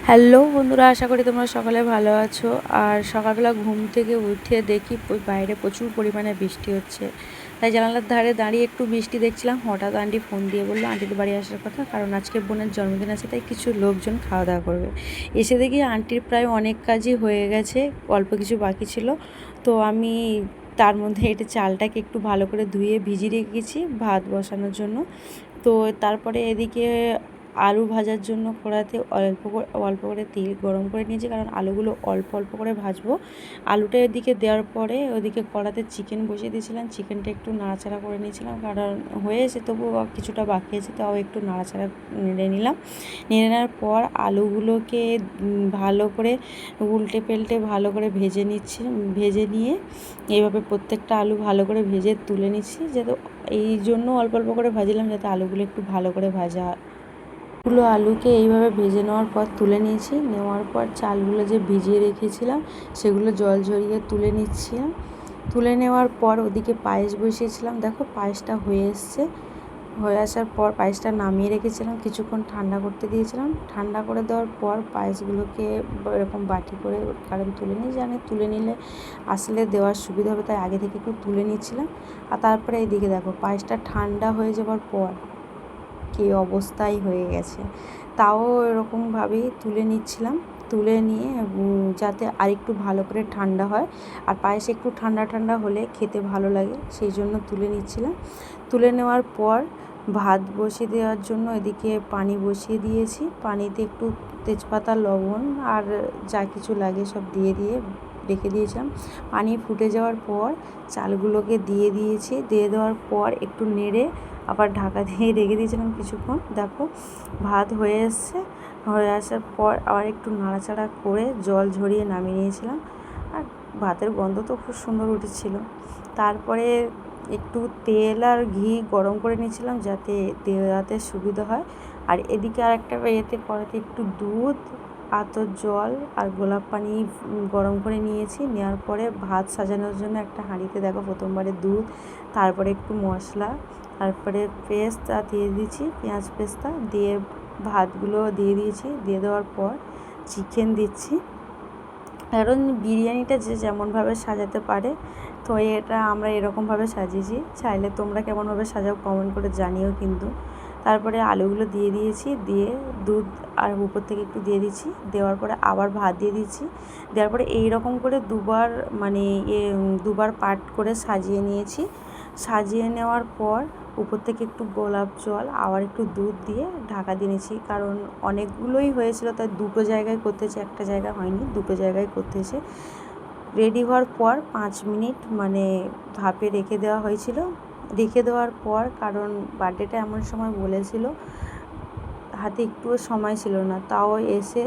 Hello বন্ধুরা, আশা করি তোমরা সকালে ভালো আছো। আর সকালবেলা ঘুম থেকে উঠে দেখি বাইরে প্রচুর পরিমাণে বৃষ্টি হচ্ছে। তাই জানালার ধারে দাঁড়িয়ে একটু বৃষ্টি দেখছিলাম। হঠাৎ আন্টি ফোন দিয়ে বললো আন্টিদের বাড়ি আসার কথা, কারণ আজকে বোনের জন্মদিন আছে, তাই কিছু লোকজন খাওয়া দাওয়া করবে। এসে দেখি আন্টির প্রায় অনেক কাজই হয়ে গেছে, অল্প কিছু বাকি ছিল। তো আমি তার মধ্যে এটা চালটাকে একটু ভালো করে ধুয়ে ভিজিয়ে রেখেছি ভাত বসানোর জন্য। তো তারপরে এদিকে আলু ভাজার জন্য কড়াতে অল্প করে তেল গরম করে নিয়েছি, কারণ আলুগুলো অল্প অল্প করে ভাজবো। আলুটা এদিকে দেওয়ার পরে ওদিকে কড়াতে চিকেন বসিয়ে দিয়েছিলাম। চিকেনটা একটু নাড়াচাড়া করে নিয়েছিলাম, কারণ হয়েছে তবু কিছুটা বাকি আছে, তাও একটু নাড়াচাড়া নেড়ে নিলাম। নেড়ে নেওয়ার পর আলুগুলোকে ভালো করে উল্টে পেল্টে ভালো করে ভেজে নিচ্ছি। ভেজে নিয়ে এইভাবে প্রত্যেকটা আলু ভালো করে ভেজে তুলে নিচ্ছি, যাতে এই জন্য অল্প অল্প করে ভাজলাম, যাতে আলুগুলো একটু ভালো করে ভাজা। আলুকে এইভাবে ভেজে নেওয়ার পর তুলে নিয়েছি। নেওয়ার পর চালগুলো যে ভিজিয়ে রেখেছিলাম সেগুলো জল ঝরিয়ে তুলে নিচ্ছিলাম। তুলে নেওয়ার পর ওদিকে পায়েস বসিয়েছিলাম। দেখো পায়েসটা হয়ে এসছে। হয়ে আসার পর পায়েসটা নামিয়ে রেখেছিলাম, কিছুক্ষণ ঠান্ডা করতে দিয়েছিলাম। ঠান্ডা করে দেওয়ার পর পায়েসগুলোকে এরকম বাটি করে, কারণ তুলে নিয়ে জানি তুলে নিলে আসলে দেওয়ার সুবিধা হবে, তাই আগে থেকে একটু তুলে নিচ্ছিলাম। আর তারপরে এইদিকে দেখো পায়েসটা ঠান্ডা হয়ে যাওয়ার পর কী অবস্থাই হয়ে গেছে। তাও এরকমভাবেই তুলে নিচ্ছিলাম। তুলে নিয়ে যাতে আরেকটু ভালো করে ঠান্ডা হয়, আর পায়েস একটু ঠান্ডা ঠান্ডা হলে খেতে ভালো লাগে, সেই জন্য তুলে নিচ্ছিলাম। তুলে নেওয়ার পর ভাত বসিয়ে দেওয়ার জন্য এদিকে পানি বসিয়ে দিয়েছি। পানিতে একটু তেজপাতা, লবণ আর যা কিছু লাগে সব দিয়ে রেখে দিয়েছিলাম। পানি ফুটে যাওয়ার পর চালগুলোকে দিয়ে দিয়েছি। দিয়ে দেওয়ার পর একটু নেড়ে আবার ঢাকা দিয়ে রেখে দিয়েছিলাম কিছুক্ষণ। দেখো ভাত হয়ে এসছে। হয়ে আসার পর আবার একটু নাড়াচাড়া করে জল ঝরিয়ে নামিয়ে নিয়েছিলাম। আর ভাতের গন্ধ তো খুব সুন্দর উঠেছিল। তারপরে একটু তেল আর ঘি গরম করে নিয়েছিলাম, যাতে দেওয়াতে সুবিধা হয়। আর এদিকে আর একটা এতে কড়াতে একটু দুধ, আতর জল আর গোলাপ পানি গরম করে নিয়েছি। নেওয়ার পরে ভাত সাজানোর জন্য একটা হাঁড়িতে দেখো প্রথমবারে দুধ, তারপরে একটু মশলা, তারপরে পেস্তা দিয়ে দিয়েছি, পেঁয়াজ পেস্তা দিয়ে ভাতগুলো দিয়ে দিয়েছি। দিয়ে দেওয়ার পর চিকেন দিচ্ছি। কারণ বিরিয়ানিটা যে যেমনভাবে সাজাতে পারে, তো এটা আমরা এরকমভাবে সাজিয়েছি। চাইলে তোমরা কেমনভাবে সাজাও কমেন্ট করে জানিও কিন্তু। তারপরে আলুগুলো দিয়ে দিয়েছি, দিয়ে দুধ আর উপর থেকে একটু দিয়ে দিচ্ছি। দেওয়ার পরে আবার ভাত দিয়ে দিচ্ছি। দেওয়ার পরে এইরকম করে দুবার পার্ট করে সাজিয়ে নিয়েছি। সাজিয়ে নেওয়ার পর উপর থেকে একটু গোলাপ জল আবার একটু দুধ দিয়ে ঢাকা দিয়ে নিয়েছি, কারণ অনেকগুলোই হয়েছিল, তাই দুটো জায়গায় করতেছে, একটা জায়গায় হয়নি, দুটো জায়গায় করতেছে। রেডি হওয়ার পর 5 মিনিট ভাপে রেখে দেওয়া হয়েছিল। রেখে দেওয়ার পর, কারণ বার্থডেটা এমন সময় বলেছিল, হাতে একটুও সময় ছিল না, তাও এসে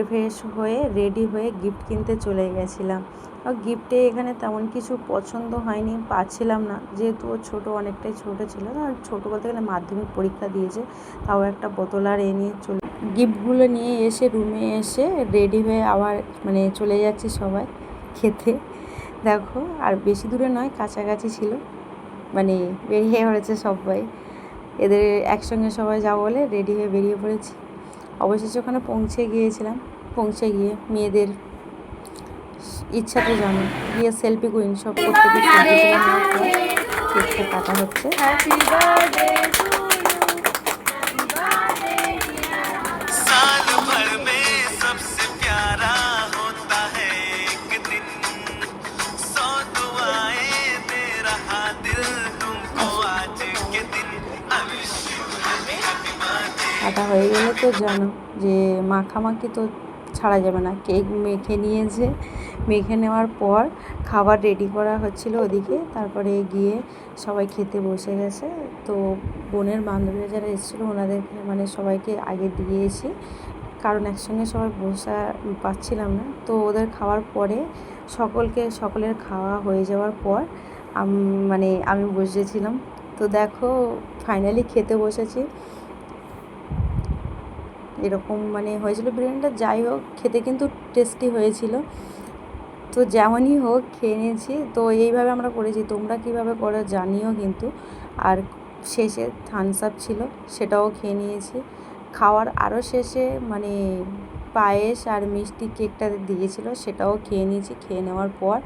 ফ্রেশ হয়ে রেডি হয়ে গিফট কিনতে চলে গেছিলাম। আর গিফটে এখানে তেমন কিছু পছন্দ হয়নি, পাচ্ছিলাম না, যেহেতু ও ছোটো, অনেকটাই ছোটো ছিল। আর ছোটো বলতে গেলে মাধ্যমিক পরীক্ষা দিয়েছে, তাও একটা বোতল আর নিয়ে গিফটগুলো নিয়ে এসে রুমে এসে রেডি হয়ে আবার চলে যাচ্ছি সবাই খেতে। দেখো আর বেশি দূরে নয়, কাছাকাছি ছিল, বেরিয়ে পড়েছে সবাই। এদের একসঙ্গে সবাই যাবো বলে রেডি হয়ে বেরিয়ে পড়েছি। অবশেষে ওখানে পৌঁছে গিয়েছিলাম। পৌঁছে গিয়ে মেয়েদের ইচ্ছা তো জানো, গিয়ে সেলফি কুইন সব প্রত্যেকে কেকটা কাটা হচ্ছে। কাটা হয়ে গেলে তো জানো যে মাখামাখি তো ছাড়া যাবে না। কেক মেখে নিয়েছে, মেখে নেওয়ার পর খাবার রেডি করা হচ্ছিল ওদিকে। তারপরে গিয়ে সবাই খেতে বসে গেছে। তো বোনের বান্ধবীরা যারা এসেছিলো ওনাদেরকে সবাইকে আগে দিয়েছি, কারণ একসঙ্গে সবাই বসা পাচ্ছিলাম না। তো ওদের খাওয়ার পরে সকলের খাওয়া হয়ে যাওয়ার পর আমি বসেছিলাম। তো দেখো ফাইনালি খেতে বসেছি। এরকম হয়েছিল বিরিয়ানিটা। যাই হোক, খেতে কিন্তু টেস্টি হয়েছিল। তো যেমনই হোক খেয়ে নিয়েছি। তো এইভাবে আমরা করেছি, তোমরা কীভাবে করো জানিও কিন্তু। আর শেষে থামস আপ ছিল, সেটাও খেয়ে নিয়েছি। খাওয়ার আরও শেষে পায়েস আর মিষ্টি কেকটা দিয়েছিল, সেটাও খেয়ে নিয়েছি। খেয়ে নেওয়ার পর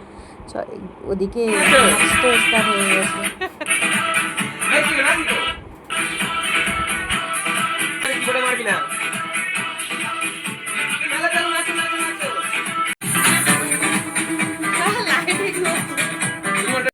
ওদিকে নাচ তো স্টার্ট হয়ে গেছে।